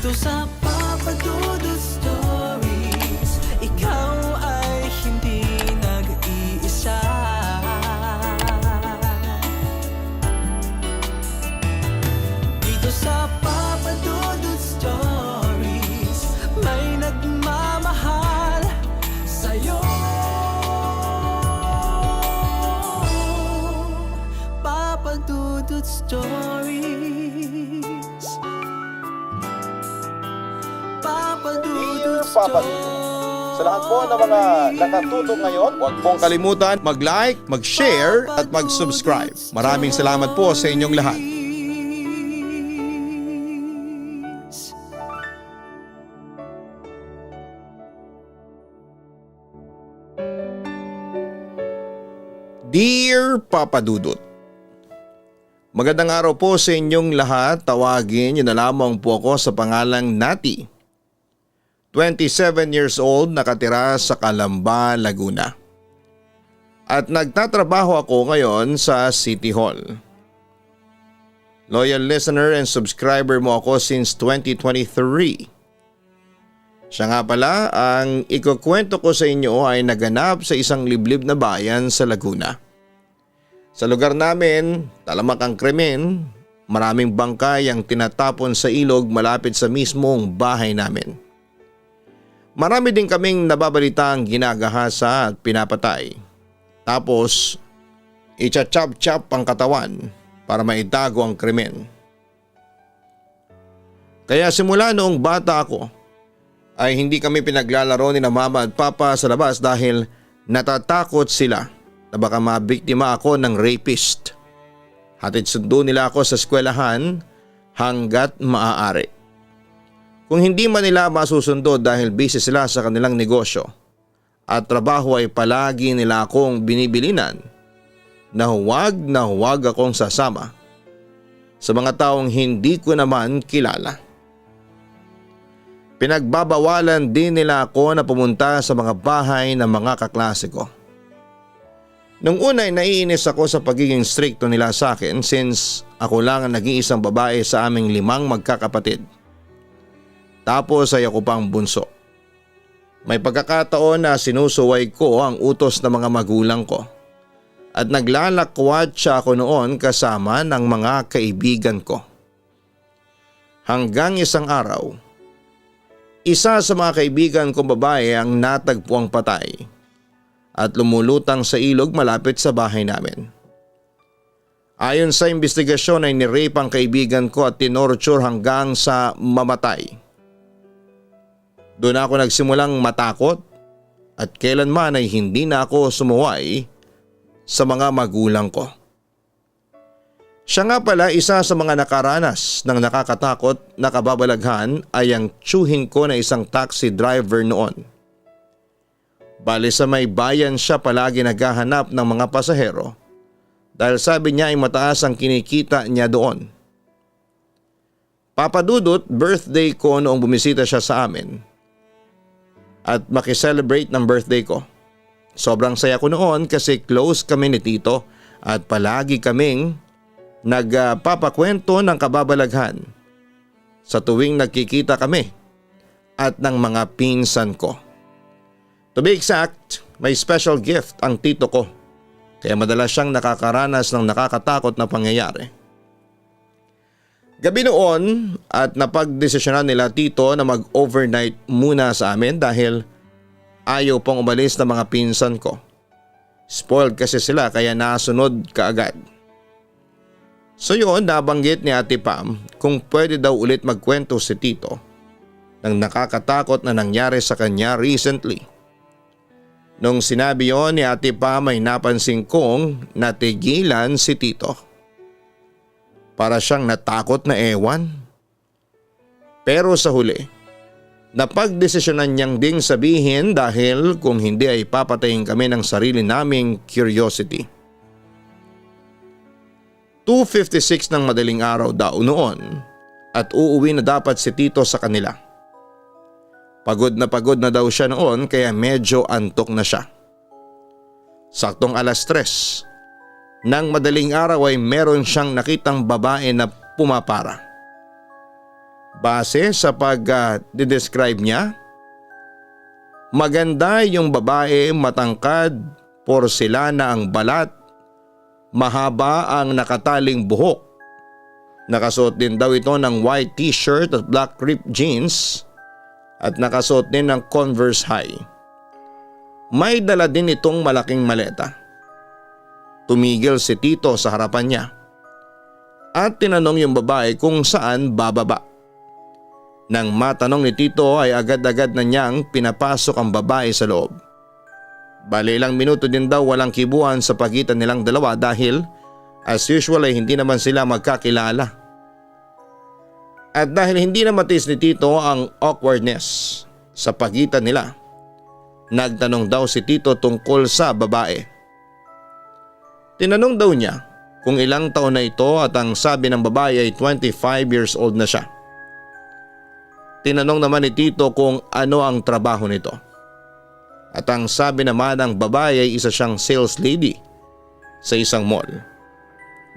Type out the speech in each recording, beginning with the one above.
Dito sa Papa Dudut Stories, ikaw ay hindi nag-iisa. Dito sa Papa Dudut Stories, may nagmamahal sa'yo. Papa Dudut Stories, Papa Dudut Papa Dudut. Sa lahat po ng mga nakatutok ngayon, huwag pong kalimutan mag-like, mag-share at mag-subscribe. Maraming salamat po sa inyong lahat. Dear Papa Dudut, magandang araw po sa inyong lahat. Tawagin niyo na lamang po ako sa pangalang Nati. 27 years old, nakatira sa Calamba, Laguna. At nagtatrabaho ako ngayon sa City Hall. Loyal listener and subscriber mo ako since 2023. Siya nga pala, ang ikukwento ko sa inyo ay naganap sa isang liblib na bayan sa Laguna. Sa lugar namin, talamak ang krimen, maraming bangkay ang tinatapon sa ilog malapit sa mismong bahay namin. Marami din kaming nababalitang ginagahasa at pinapatay. Tapos, itcha-chop-chop ang katawan para maitago ang krimen. Kaya simula noong bata ako, ay hindi kami pinaglalaro ni na mama at papa sa labas dahil natatakot sila na baka mabiktima ako ng rapist. Hatid sundo nila ako sa eskwelahan hanggat maaari. Kung hindi man nila masusundo dahil busy sila sa kanilang negosyo at trabaho ay palagi nila akong binibilinan na huwag akong sasama sa mga taong hindi ko naman kilala. Pinagbabawalan din nila ako na pumunta sa mga bahay ng mga kaklase ko. Nung una ay naiinis ako sa pagiging stricto nila sa akin since ako lang ang nag-iisang babae sa aming 5 magkakapatid. Tapos ay ako pang bunso. May pagkakataon na sinusuway ko ang utos ng mga magulang ko at naglalakwatsa ako noon kasama ng mga kaibigan ko. Hanggang isang araw, isa sa mga kaibigan kong babae ang natagpuang patay at lumulutang sa ilog malapit sa bahay namin. Ayon sa investigasyon ay nirape ang kaibigan ko at tinorture hanggang sa mamatay. Doon ako nagsimulang matakot at kailanman ay hindi na ako sumuway sa mga magulang ko. Siya nga pala, isa sa mga nakaranas ng nakakatakot na kababalaghan ay ang tiyuhin ko na isang taxi driver noon. Bale sa may bayan siya palagi naghahanap ng mga pasahero dahil sabi niya ay mataas ang kinikita niya doon. Papa Dudut, birthday ko noong bumisita siya sa amin at makiselebrate ng birthday ko. Sobrang saya ko noon kasi close kami ni Tito at palagi kaming nagpapakwento ng kababalaghan sa tuwing nagkikita kami at ng mga pinsan ko. To be exact, may special gift ang tito ko kaya madalas siyang nakakaranas ng nakakatakot na pangyayari. Gabi noon at napagdesisyonan nila tito na mag-overnight muna sa amin dahil ayaw pong umalis ng mga pinsan ko. Spoiled kasi sila kaya nasunod kaagad. So yun, nabanggit ni Ate Pam kung pwede daw ulit magkwento si Tito ng nakakatakot na nangyari sa kanya recently. Nung sinabi yon ni Ate Pam ay napansin kong natigilan si Tito. Para siyang natakot na ewan. Pero sa huli, napagdesisyonan niyang ding sabihin dahil kung hindi ay papatayin kami ng sarili naming curiosity. 2:56 ng madaling araw daw noon at uuwi na dapat si Tito sa kanila. Pagod na daw siya noon kaya medyo antok na siya. Saktong 3:00 ng madaling araw ay meron siyang nakitang babae na pumapara. Base sa pag-describe niya, maganda yung babae, matangkad, porselana ang balat, mahaba ang nakataling buhok. Nakasuot din daw ito ng white t-shirt at black ripped jeans at nakasuot din ng Converse high. May dala din itong malaking maleta. Tumigil si Tito sa harapan niya at tinanong yung babae kung saan bababa. Nang matanong ni Tito ay agad-agad na niyang pinapasok ang babae sa loob. Bale ilang minuto din daw walang kibuan sa pagitan nilang dalawa dahil as usual ay hindi naman sila magkakilala. At dahil hindi na matiis ni Tito ang awkwardness sa pagitan nila, nagtanong daw si Tito tungkol sa babae. Tinanong daw niya kung ilang taon na ito at ang sabi ng babae ay 25 years old na siya. Tinanong naman ni Tito kung ano ang trabaho nito. At ang sabi naman ng babae ay isa siyang sales lady sa isang mall.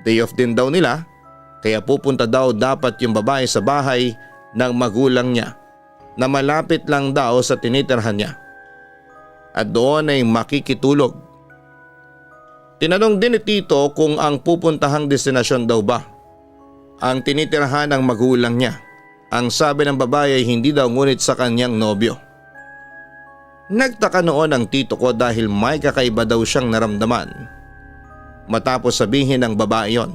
Day off din daw nila kaya pupunta daw dapat yung babae sa bahay ng magulang niya na malapit lang daw sa tinitirhan niya. At doon ay makikitulog. Tinanong din ni Tito kung ang pupuntahang destinasyon daw ba ang tinitirhan ng magulang niya. Ang sabi ng babae ay hindi daw ngunit sa kanyang nobyo. Nagtaka noon ang tito ko dahil may kakaiba daw siyang naramdaman matapos sabihin ng babae yon.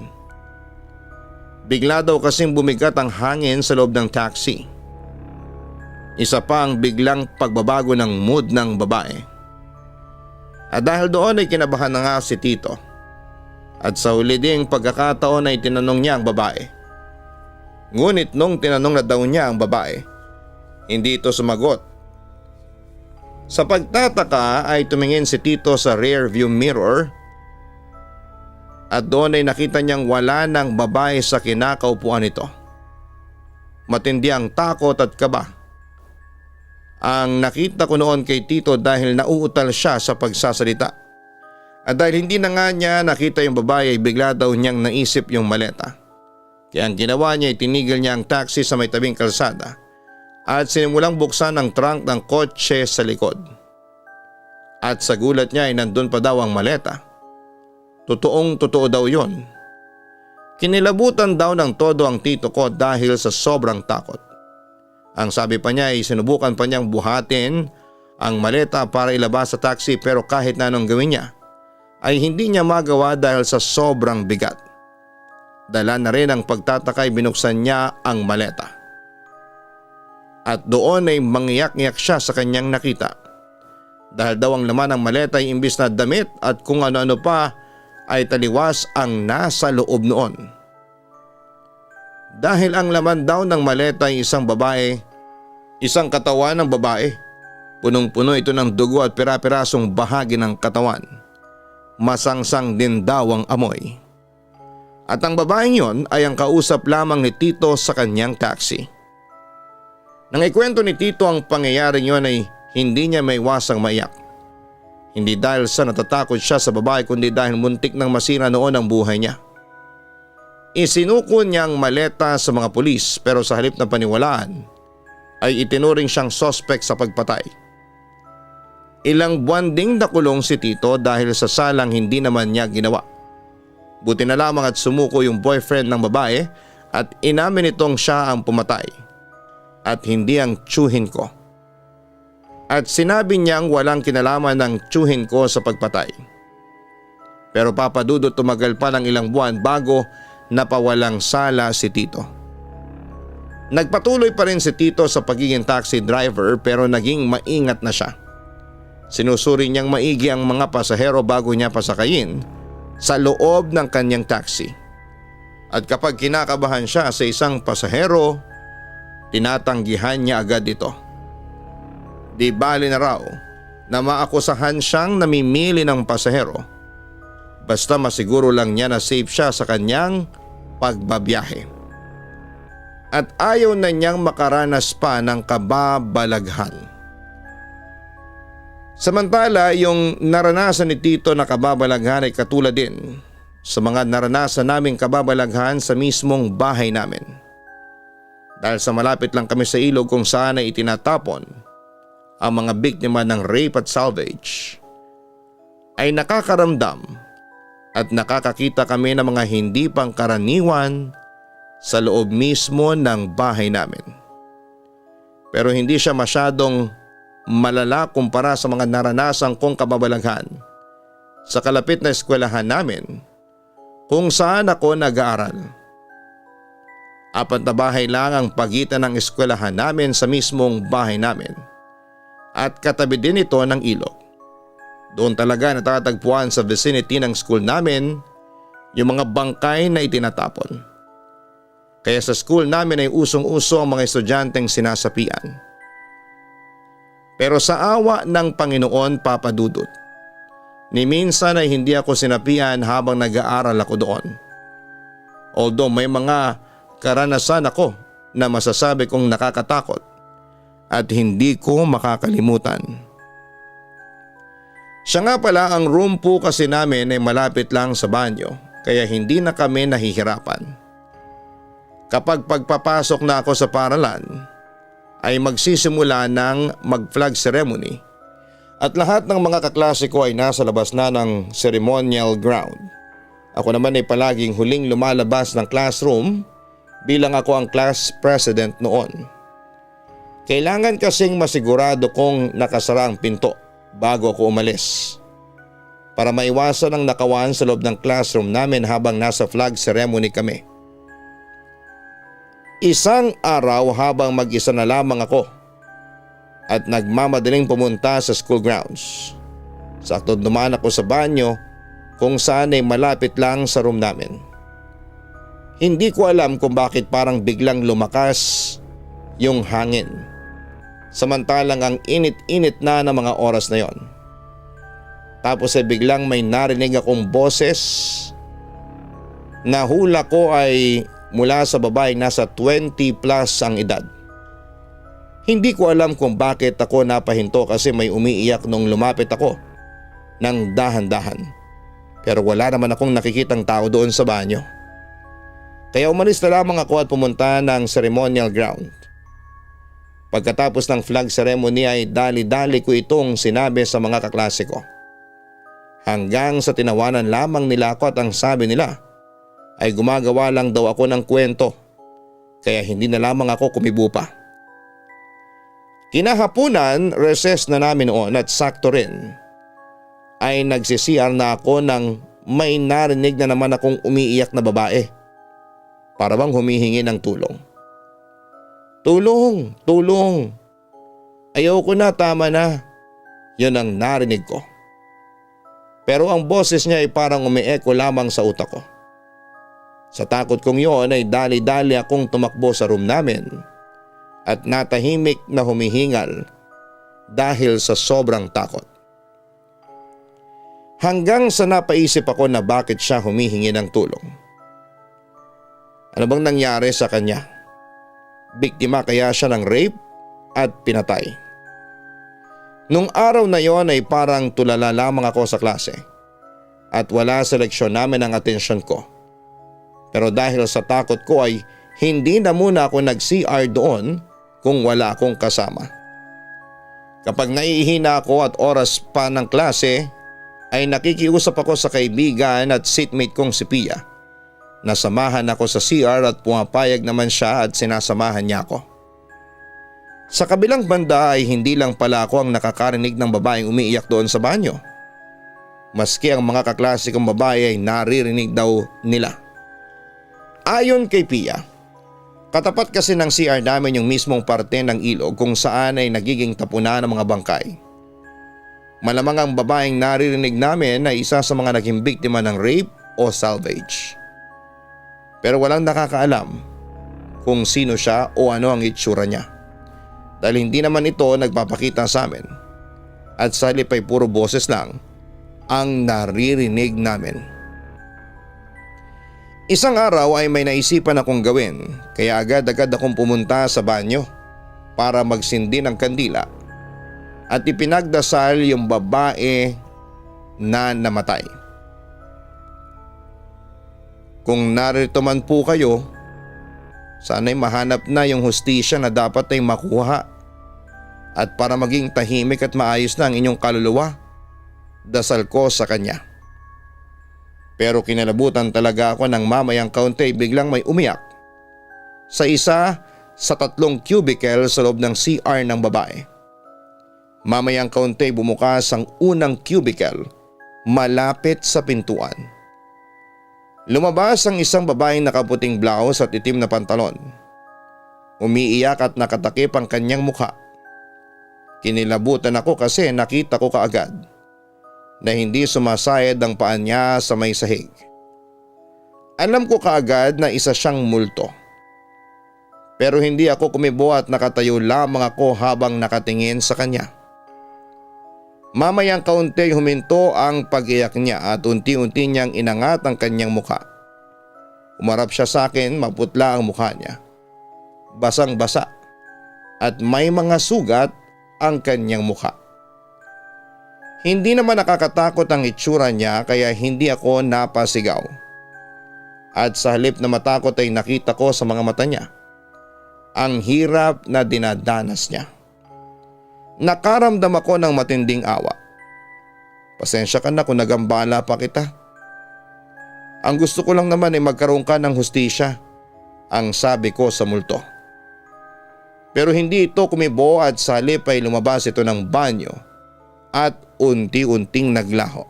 Bigla daw kasing bumigat ang hangin sa loob ng taxi. Isa pa ang biglang pagbabago ng mood ng babae. At dahil doon ay kinabahan na nga si Tito. At sa huli ding pagkakataon ay tinanong niya ang babae. Ngunit nung tinanong na daw niya ang babae, hindi ito sumagot. Sa pagtataka ay tumingin si Tito sa rear view mirror at doon ay nakita niyang wala ng babae sa kinakaupuan nito. Matindi ang takot at kaba ang nakita ko noon kay Tito dahil nauutal siya sa pagsasalita. At dahil hindi na nga niya nakita yung babae ay bigla daw niyang naisip yung maleta. Kaya ang ginawa niya ay tinigil niya ang taxi sa may tabing kalsada at sinimulang buksan ang trunk ng kotse sa likod. At sa gulat niya ay nandun pa daw ang maleta. Totoong totoo daw yon. Kinilabutan daw ng todo ang tito ko dahil sa sobrang takot. Ang sabi pa niya ay sinubukan pa niyang buhatin ang maleta para ilabas sa taxi pero kahit na anong gawin niya ay hindi niya magawa dahil sa sobrang bigat. Dala na rin ang pagtatakay binuksan niya ang maleta. At doon ay mangyak-ngyak siya sa kanyang nakita. Dahil daw ang laman ng maleta ay imbis na damit at kung ano-ano pa ay taliwas ang nasa loob noon. Dahil ang laman daw ng maleta ay isang babae, isang katawan ng babae. Punong-puno ito ng dugo at pira-pirasong bahagi ng katawan. Masangsang din daw ang amoy. At ang babaeng yon ay ang kausap lamang ni Tito sa kanyang taxi. Nang ikwento ni Tito ang pangyayaring yon ay hindi niya maiwasang maiyak. Hindi dahil sa natatakot siya sa babae kundi dahil muntik nang masira noon ang buhay niya. Isinuko niya ang maleta sa mga pulis pero sa halip na paniwalaan ay itinuring siyang suspect sa pagpatay. Ilang buwan ding nakulong si Tito dahil sa salang hindi naman niya ginawa. Buti na lamang at sumuko yung boyfriend ng babae at inamin nitong siya ang pumatay at hindi ang tiyuhin ko. At sinabi niyang walang kinalaman ng tiyuhin ko sa pagpatay. Pero papadudot tumagal pa ng ilang buwan bago napawalang sala si Tito. Nagpatuloy pa rin si Tito sa pagiging taxi driver pero naging maingat na siya. Sinusuri niyang maigi ang mga pasahero bago niya pasakayin sa loob ng kanyang taxi. At kapag kinakabahan siya sa isang pasahero, tinatanggihan niya agad ito. Di bali na raw na maakusahan siyang namimili ng pasahero basta masiguro lang niya na safe siya sa kanyang pagbabiyahe. At ayaw na niyang makaranas pa ng kababalaghan. Samantala, yung naranasan ni Tito na kababalaghan ay katulad din sa mga naranasan naming kababalaghan sa mismong bahay namin. dahil sa malapit lang kami sa ilog kung saan ay itinatapon ang mga biktima ng rape at salvage, ay nakakaramdam at nakakakita kami ng mga hindi pangkaraniwan sa loob mismo ng bahay namin. Pero hindi siya masyadong malala kumpara sa mga naranasan kong kababalaghan sa kalapit na eskwelahan namin kung saan ako nag-aaral. 4 na bahay lang ang pagitan ng eskwelahan namin sa mismong bahay namin at katabi din ito ng ilog. Doon talaga natatagpuan sa vicinity ng school namin yung mga bangkay na itinatapon. Kaya sa school namin ay usong-uso ang mga estudyanteng sinasapian. Pero sa awa ng Panginoon, Papa Dudut, ni minsan ay hindi ako sinapian habang nag-aaral ako doon. Although may mga karanasan ako na masasabi kong nakakatakot at hindi ko makakalimutan. Siya nga pala, ang room po kasi namin ay malapit lang sa banyo kaya hindi na kami nahihirapan. Kapag pagpapasok na ako sa paaralan ay magsisimula ng mag-flag ceremony at lahat ng mga kaklase ko ay nasa labas na ng ceremonial ground. Ako naman ay palaging huling lumalabas ng classroom bilang ako ang class president noon. Kailangan kasing masigurado kong nakasara ang pinto bago ako umalis para maiwasan ang nakawan sa loob ng classroom namin habang nasa flag ceremony kami. Isang araw habang mag-isa na lamang ako at nagmamadaling pumunta sa school grounds, sakto dumaan ako sa banyo kung saan ay malapit lang sa room namin. Hindi ko alam kung bakit parang biglang lumakas yung hangin, samantalang ang init-init na ng mga oras na yon. Tapos ay biglang may narinig akong boses na hula ko ay mula sa babaeng nasa 20 plus ang edad. Hindi ko alam kung bakit ako napahinto kasi may umiiyak nung lumapit ako ng dahan-dahan. Pero wala naman akong nakikitang tao doon sa banyo. Kaya umalis na lamang ako at pumunta ng ceremonial ground. Pagkatapos ng flag ceremony ay dali-dali ko itong sinabi sa mga kaklase ko. Hanggang sa tinawanan lamang nila ako at ang sabi nila ay gumagawa lang daw ako ng kwento, kaya hindi na lamang ako kumibo pa. Kinahapunan, recess na namin noon at sakto rin ay nagsi-CR na ako nang may narinig na naman akong umiiyak na babae. Para bang humihingi ng tulong. Tulong! Tulong! Ayaw ko na, tama na. Yun ang narinig ko. Pero ang boses niya ay parang umi-echo lamang sa utak ko. Sa takot kong yun ay dali-dali akong tumakbo sa room namin at natahimik na humihingal dahil sa sobrang takot. Hanggang sa napaisip ako na bakit siya humihingi ng tulong. Ano bang nangyari sa kanya? Biktima kaya siya ng rape at pinatay? Nung araw na yon ay parang tulala lamang ako sa klase at wala sa leksyon namin ang atensyon ko. Pero dahil sa takot ko ay hindi na muna ako nag-CR doon kung wala akong kasama. Kapag naihina ako at oras pa ng klase ay nakikiusap ako sa kaibigan at seatmate kong si Pia. Nasamahan ako sa CR at pumapayag naman siya at sinasamahan niya ako. Sa kabilang banda ay hindi lang pala ako ang nakakarinig ng babaeng umiiyak doon sa banyo. Maski ang mga kaklase kong babae ay naririnig daw nila. Ayon kay Pia, katapat kasi ng CR namin yung mismong parte ng ilog kung saan ay nagiging tapunan ng mga bangkay. Malamang ang babaeng naririnig namin ay isa sa mga naging biktima ng rape o salvage. Pero walang nakakaalam kung sino siya o ano ang itsura niya. Dahil hindi naman ito nagpapakita sa amin at sa halip ay puro boses lang ang naririnig namin. Isang araw ay may naisipan akong gawin kaya agad-agad akong pumunta sa banyo para magsindi ng kandila at ipinagdasal yung babae na namatay. Kung narito man po kayo, Sana'y mahanap na yung hustisya na dapat ay makuha. At para maging tahimik at maayos na ang inyong kaluluwa, dasal ko sa kanya. Pero kinalabutan talaga ako nang mamayang kaunti biglang may umiyak sa isa sa 3 cubicle sa loob ng CR ng babae. Mamayang kaunti bumukas ang unang cubicle malapit sa pintuan. Lumabas ang isang babaeng nakaputing blouse at itim na pantalon. Umiiyak at nakatakip ang kanyang mukha. Kinilabutan ako kasi nakita ko kaagad na hindi sumasayad ang paa niya sa may sahig. Alam ko kaagad na isa siyang multo. Pero hindi ako kumibo at nakatayo lamang ako habang nakatingin sa kanya. Mamayang kaunti huminto ang pag-iyak niya at unti-unti niyang inangat ang kanyang mukha. Umarap siya sa akin, maputla ang mukha niya. Basang-basa at may mga sugat ang kanyang mukha. Hindi naman nakakatakot ang itsura niya kaya hindi ako napasigaw. At sa halip na matakot ay nakita ko sa mga mata niya ang hirap na dinadanas niya. Nakaramdam ako ng matinding awa. Pasensya ka na kung nagambala pa kita. Ang gusto ko lang naman ay magkaroon ka ng hustisya, ang sabi ko sa multo. Pero hindi ito kumibo at sa halip ay lumabas ito ng banyo at unti-unting naglaho.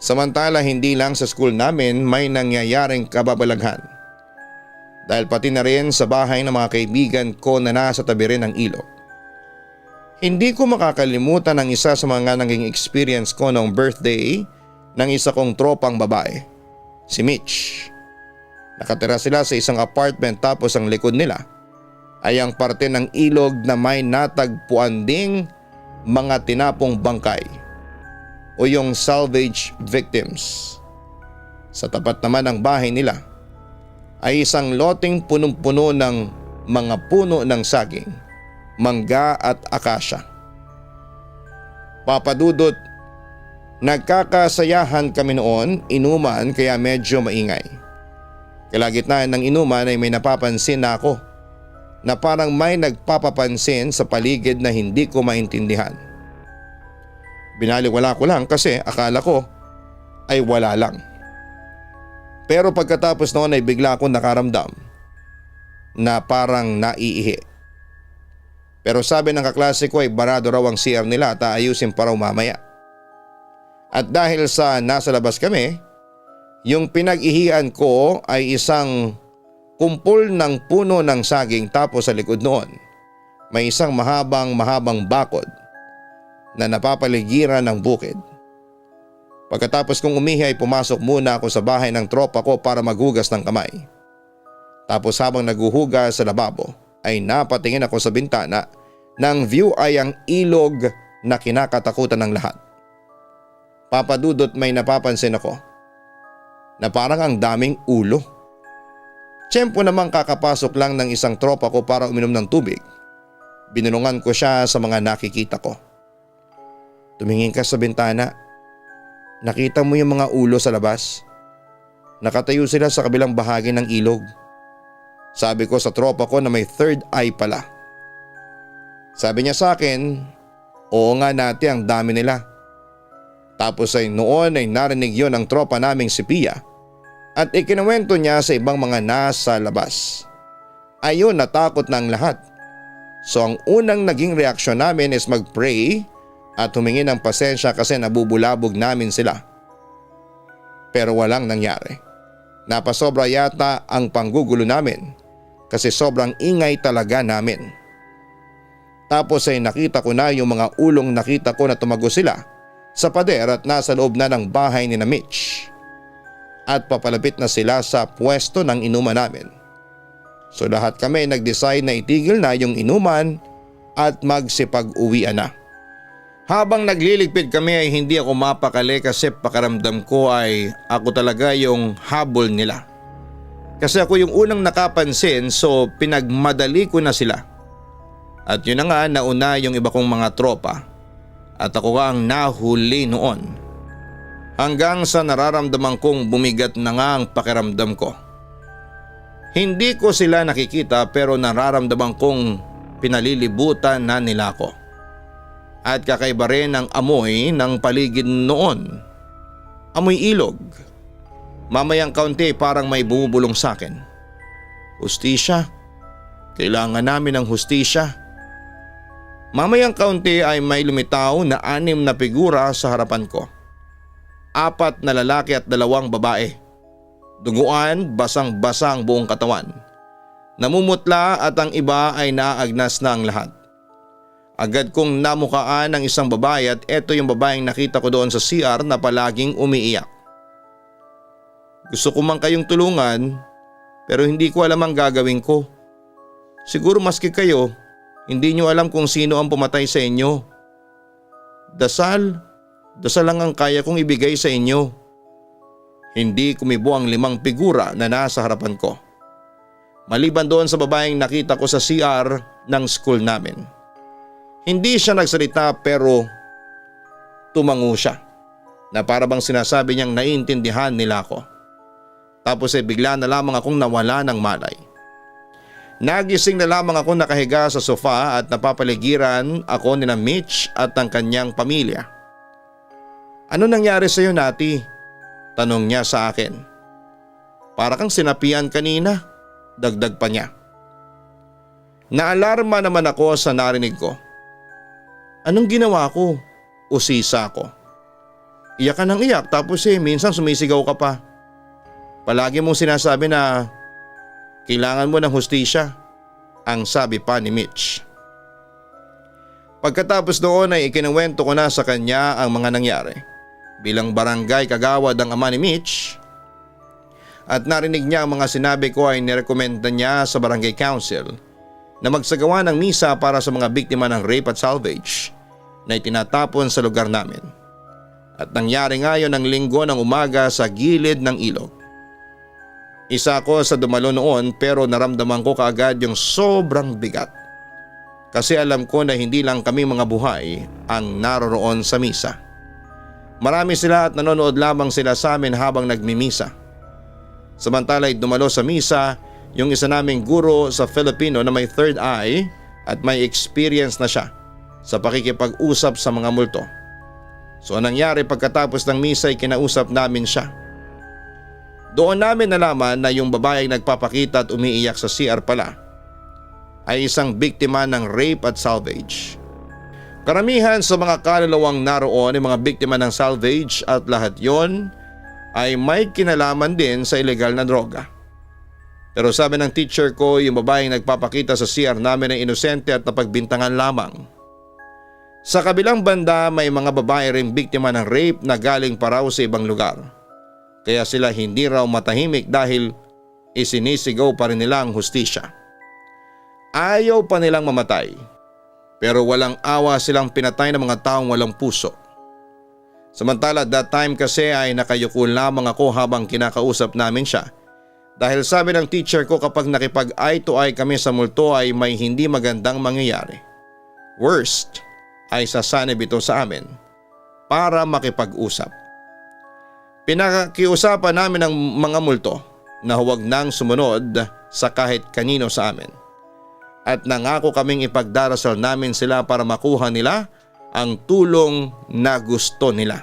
Samantala hindi lang sa school namin may nangyayaring kababalaghan. Dahil pati na rin sa bahay ng mga kaibigan ko na nasa tabi rin ng ilog. Hindi ko makakalimutan ang isa sa mga naging experience ko noong birthday ng isa kong tropang babae, si Mitch. Nakatira sila sa isang apartment tapos ang likod nila ay ang parte ng ilog na may natagpuan ding mga tinapong bangkay o yung salvage victims. Sa tapat naman ng bahay nila ay isang loteng punong-puno ng mga puno ng saging, mangga at akasya. Papadudot, nagkakasayahan kami noon, inuman kaya medyo maingay. Kalagitnaan ng inuman ay may napapansin na ako na parang may nagpapapansin sa paligid na hindi ko maintindihan. Binaliwala ko lang kasi akala ko ay wala lang. Pero pagkatapos noon ay bigla akong nakaramdam na parang naiihi. Pero sabi ng kaklase ko ay barado raw ang CR nila at aayusin pa raw mamaya. At dahil sa nasa labas kami, yung pinag-ihian ko ay isang kumpol ng puno ng saging tapos sa likod noon may isang mahabang bakod na napapaligiran ng bukid. Pagkatapos kong umihi ay pumasok muna ako sa bahay ng tropa ko para maghugas ng kamay. Tapos habang naghuhugas sa lababo ay napatingin ako sa bintana ng view ay ang ilog na kinakatakutan ng lahat. Papadudot may napapansin ako na parang ang daming ulo. Tiyempo namang kakapasok lang ng isang tropa ko para uminom ng tubig. Binulungan ko siya sa mga nakikita ko. Tumingin ka sa bintana. Nakita mo yung mga ulo sa labas? Nakatayo sila sa kabilang bahagi ng ilog. Sabi ko sa tropa ko na may third eye pala. Sabi niya sa akin, oo nga nati ang dami nila. Tapos ay noon ay narinig yon ng tropa naming si Pia at ikinuwento niya sa ibang mga nasa labas. Ayun, natakot na ang lahat. So ang unang naging reaksyon namin is mag-pray at humingi ng pasensya kasi nabubulabog namin sila. Pero walang nangyari. Napasobra yata ang panggugulo namin kasi sobrang ingay talaga namin. Tapos ay nakita ko na yung mga ulong nakita ko na tumago sila sa pader at nasa loob na ng bahay ni na Mitch. At papalapit na sila sa pwesto ng inuman namin. So lahat kami nag-decide na itigil na yung inuman at magsipag-uwian na. Habang nagliligpit kami ay hindi ako mapakali kasi pakaramdam ko ay ako talaga yung habol nila. Kasi ako yung unang nakapansin so pinagmadali ko na sila. At yun na nga nauna yung iba kong mga tropa at ako nga ang nahuli noon. Hanggang sa nararamdaman kong bumigat na nga ang pakiramdam ko. Hindi ko sila nakikita pero nararamdaman kong pinalilibutan na nila ako. At kakaiba rin ang amoy ng paligid noon. Amoy ilog. Mamayang kaunti parang may bumubulong sa akin. Hustisya. Kailangan namin ng hustisya. Mamayang kaunti ay may lumitaw na 6 na figura sa harapan ko. 4 na lalaki at 2 babae. Duguan, basang-basa ang buong katawan. Namumutla at ang iba ay naaagnas na ang lahat. Agad kong namukaan ang isang babae at eto yung babaeng nakita ko doon sa CR na palaging umiiyak. Gusto ko man kayong tulungan pero hindi ko alam ang gagawin ko. Siguro maski kayo, hindi nyo alam kung sino ang pumatay sa inyo. Dasal lang ang kaya kong ibigay sa inyo. Hindi kumibo ang 5 figura na nasa harapan ko. Maliban doon sa babaeng nakita ko sa CR ng school namin. Hindi siya nagsalita pero tumango siya na para bang sinasabi niyang naiintindihan nila ako. Tapos ay bigla na lamang akong nawala ng malay. Nagising na lamang ako nakahiga sa sofa at napapaligiran ako ni na Mitch at ang kanyang pamilya. Ano nangyari sa iyo, Nati? Tanong niya sa akin. Para kang sinapian kanina, dagdag pa niya. Naalarma naman ako sa narinig ko. Anong ginawa ko? Usisa ko. Iyak ka ng iyak tapos minsan sumisigaw ka pa. Palagi mong sinasabi na kailangan mo ng hustisya, ang sabi pa ni Mitch. Pagkatapos noon ay ikinuwento ko na sa kanya ang mga nangyari. Bilang barangay kagawad ang ama ni Mitch at narinig niya ang mga sinabi ko ay nirekomenda niya sa barangay council na magsagawa ng misa para sa mga biktima ng rape at salvage na itinatapon sa lugar namin. At nangyari nga yun ng linggo ng umaga sa gilid ng ilog. Isa ako sa dumalo noon pero naramdaman ko kaagad yung sobrang bigat. Kasi alam ko na hindi lang kami mga buhay ang naroroon sa misa. Marami sila at nanonood lamang sila sa amin habang nagmimisa. Samantala ay dumalo sa misa yung isa naming guro sa Filipino na may third eye at may experience na siya sa pakikipag-usap sa mga multo. So anong nangyari pagkatapos ng misa ay kinausap namin siya. Doon namin nalaman na yung babaeng nagpapakita at umiiyak sa CR pala ay isang biktima ng rape at salvage. Karamihan sa mga kaluluwang naroon ay mga biktima ng salvage at lahat yon ay may kinalaman din sa ilegal na droga. Pero sabi ng teacher ko, yung babaeng nagpapakita sa CR namin ay inosente at napagbintangan lamang. Sa kabilang banda may mga babae ring biktima ng rape na galing pa raw sa ibang lugar. Kaya sila hindi raw matahimik dahil isinisigaw pa rin nila ang hustisya. Ayaw pa nilang mamatay. Pero walang awa silang pinatay ng mga taong walang puso. Samantala that time kasi ay nakayuko lamang ako habang kinakausap namin siya. Dahil sabi ng teacher ko kapag nakipag eye to eye kami sa multo ay may hindi magandang mangyayari. Worst ay sasanib ito sa amin para makipag-usap. Pinakiusapan namin ng mga multo na huwag nang sumunod sa kahit kanino sa amin. At nangako kaming ipagdarasal namin sila para makuha nila ang tulong na gusto nila.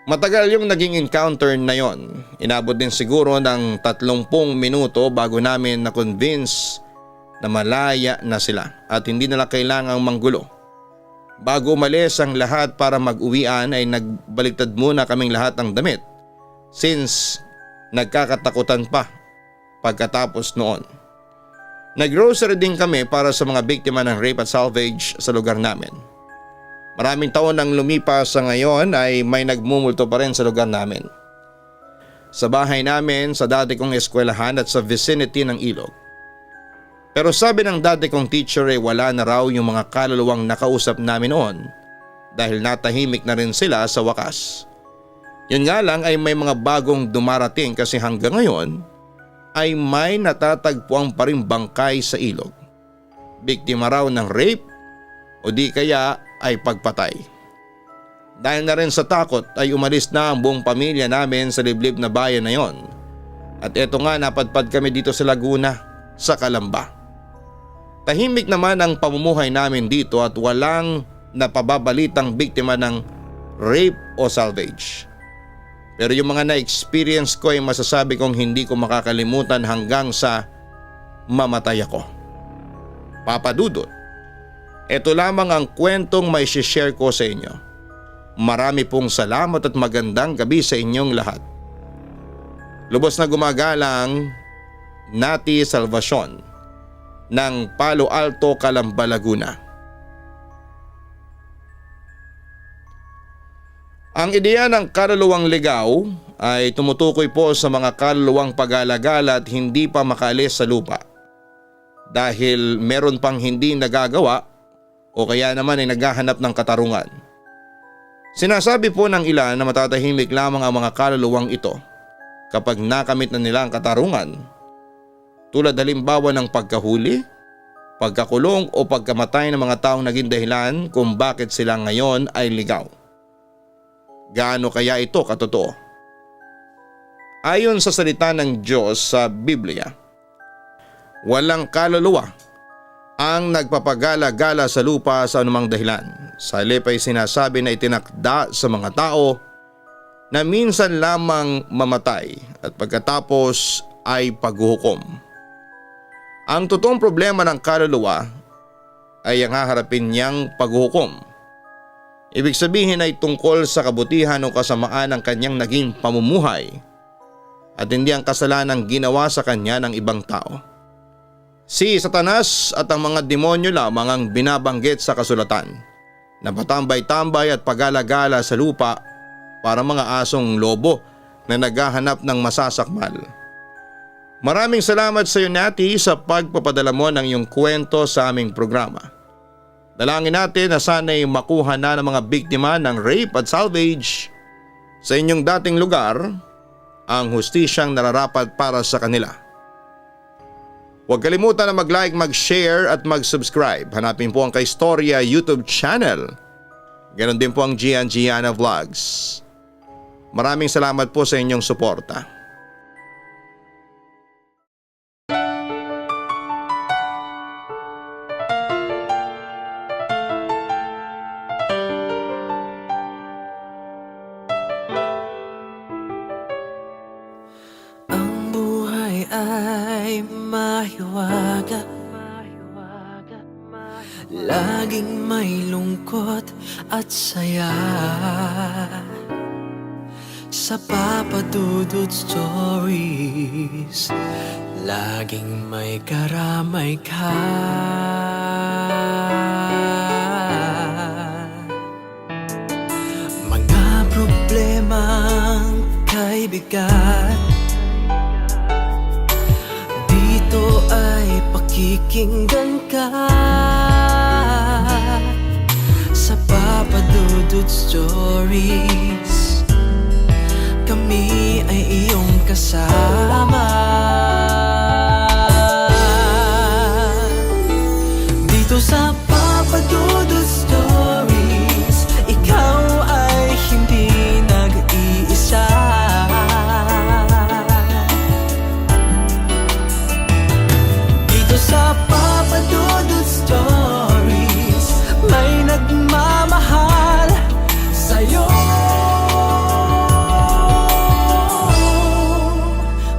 Matagal yung naging encounter na yon. Inabot din siguro ng 30 minuto bago namin na-convince na malaya na sila at hindi nila kailangang manggulo. Bago umalis ang lahat para mag-uwian ay nagbaliktad muna kaming lahat ng damit since nagkakatakutan pa pagkatapos noon. Nag-grocery din kami para sa mga biktima ng rape at salvage sa lugar namin. Maraming taon nang lumipas sa ngayon ay may nagmumulto pa rin sa lugar namin. Sa bahay namin, sa dati kong eskwelahan at sa vicinity ng ilog. Pero sabi ng dati kong teacher ay wala na raw yung mga kaluluwang nakausap namin noon dahil natahimik na rin sila sa wakas. Yun nga lang ay may mga bagong dumarating kasi hanggang ngayon ay may natatagpuang pa rin bangkay sa ilog. Biktima raw ng rape o di kaya ay pagpatay. Dahil na rin sa takot ay umalis na ang buong pamilya namin sa liblib na bayan na yon At eto nga, napadpad kami dito sa Laguna, sa Calamba. Tahimik naman ang pamumuhay namin dito at walang napababalitang biktima ng rape o salvage. Pero yung mga na-experience ko ay masasabi kong hindi ko makakalimutan hanggang sa mamatay ako. Papa Dudut, ito lamang ang kwentong may share ko sa inyo. Marami pong salamat at magandang gabi sa inyong lahat. Lubos na gumagalang, Nati Salvacion ng Palo Alto, Calamba, Laguna. Ang ideya ng kaluluwang ligaw ay tumutukoy po sa mga kaluluwang pag-alagala at hindi pa makaalis sa lupa. Dahil meron pang hindi nagagawa o kaya naman ay naghahanap ng katarungan. Sinasabi po ng ilan na matatahimik lamang ang mga kaluluwang ito kapag nakamit na nila ang katarungan, tulad halimbawa ng pagkahuli, pagkakulong o pagkamatay ng mga taong naging dahilan kung bakit sila ngayon ay ligaw. Gaano kaya ito katotoo? Ayon sa salita ng Diyos sa Biblia, walang kaluluwa ang nagpapagala-gala sa lupa sa anumang dahilan. Sa halip ay sinasabi na itinakda sa mga tao na minsan lamang mamatay at pagkatapos ay paghuhukom. Ang totoong problema ng kaluluwa ay ang haharapin niyang paghuhukom. Ibig sabihin ay tungkol sa kabutihan o kasamaan ng kanyang naging pamumuhay at hindi ang kasalanang ginawa sa kanya ng ibang tao. Si Satanas at ang mga demonyo lamang ang binabanggit sa kasulatan na patambay-tambay at pagala-gala sa lupa para mga asong lobo na naghahanap ng masasakmal. Maraming salamat sa iyo, Nati, sa pagpapadala mo ng iyong kwento sa aming programa. Dalangin natin na sana'y makuha na ng mga biktima ng rape at salvage sa inyong dating lugar ang hustisyang nararapat para sa kanila. Huwag kalimutan na mag-like, mag-share at mag-subscribe. Hanapin po ang Kaistorya YouTube channel. Ganon din po ang Gian Gianna Vlogs. Maraming salamat po sa inyong suporta. Ang buhay ay mahiwaga, laging may lungkot at saya. Sa Papa Dudut Stories, laging may karamay ka. Mga problemang kay bigat, dito ay pakikinggan ka. Sa Papa Dudut Stories, kami ay iyong kasama. Dito sa Papa Dudut Stories, ikaw ay hindi nag-iisa. Dito sa Papa Dudut Stories, may nagmamahal sa'yo.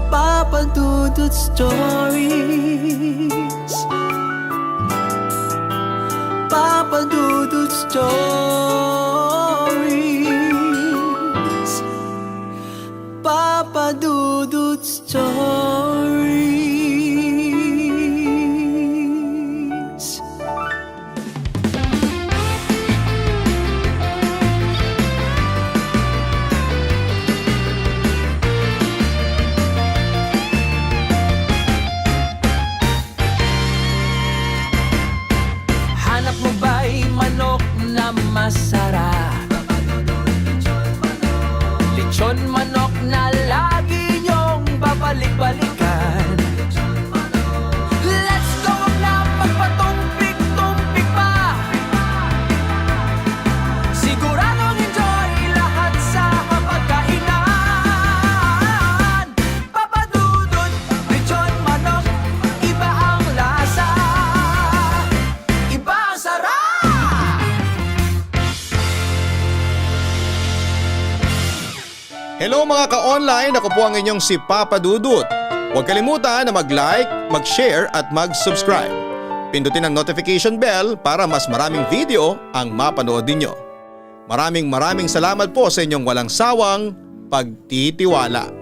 Papa Dudut Stories, Papa Dudut Stories, Papa Dudut Stories. Hanap mo ba'y manok na Hello mga ka-online, ako po ang inyong si Papa Dudut. Huwag kalimutan na mag-like, mag-share at mag-subscribe. Pindutin ang notification bell para mas maraming video ang mapanood ninyo. Maraming salamat po sa inyong walang sawang pagtitiwala.